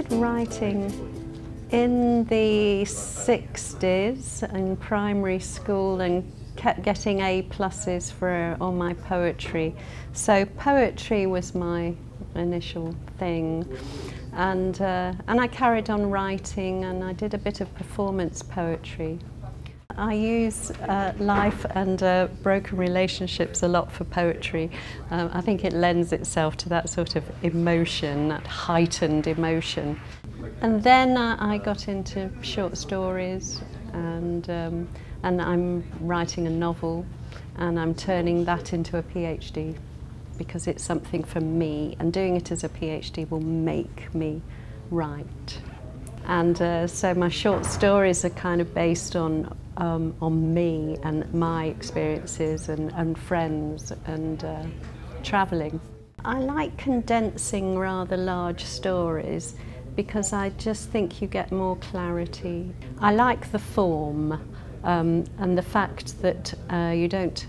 started writing in the 60s in primary school and kept getting A+s for all my poetry. So poetry was my initial thing, and I carried on writing, and I did a bit of performance poetry. I use life and broken relationships a lot for poetry. I think it lends itself to that sort of emotion, that heightened emotion. And then I got into short stories, and I'm writing a novel, and I'm turning that into a PhD because it's something for me, and doing it as a PhD will make me write. And so my short stories are kind of based on me and my experiences and friends and travelling. I like condensing rather large stories because I just think you get more clarity. I like the form and the fact that you don't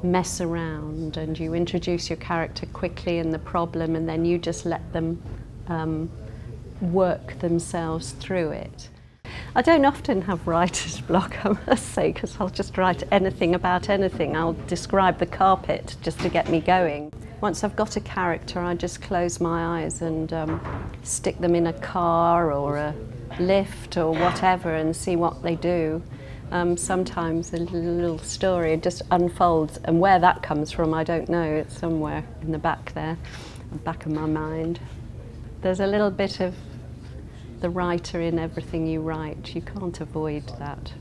mess around and you introduce your character quickly and the problem, and then you just let them work themselves through it. I don't often have writer's block, I must say, because I'll just write anything about anything. I'll describe the carpet just to get me going. Once I've got a character, I just close my eyes and stick them in a car or a lift or whatever and see what they do. Sometimes a little story just unfolds, and where that comes from I don't know. It's somewhere in the back there, the back of my mind. There's a little bit of the writer in everything you write. You can't avoid that.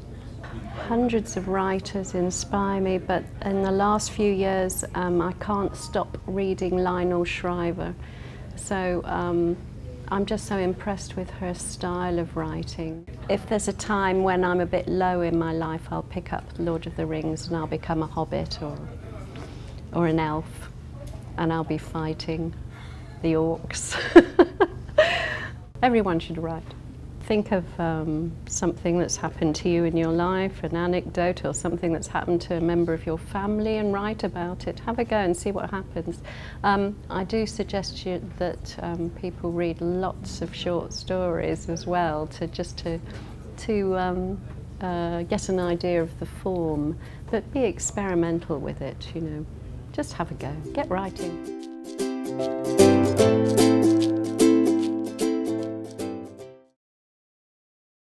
Hundreds of writers inspire me, but in the last few years I can't stop reading Lionel Shriver. So I'm just so impressed with her style of writing. If there's a time when I'm a bit low in my life, I'll pick up Lord of the Rings and I'll become a hobbit or an elf, and I'll be fighting the orcs. Everyone should write. Think of something that's happened to you in your life, an anecdote or something that's happened to a member of your family, and write about it. Have a go and see what happens. I do suggest that people read lots of short stories as well, to get an idea of the form, but be experimental with it, you know. Just have a go, get writing.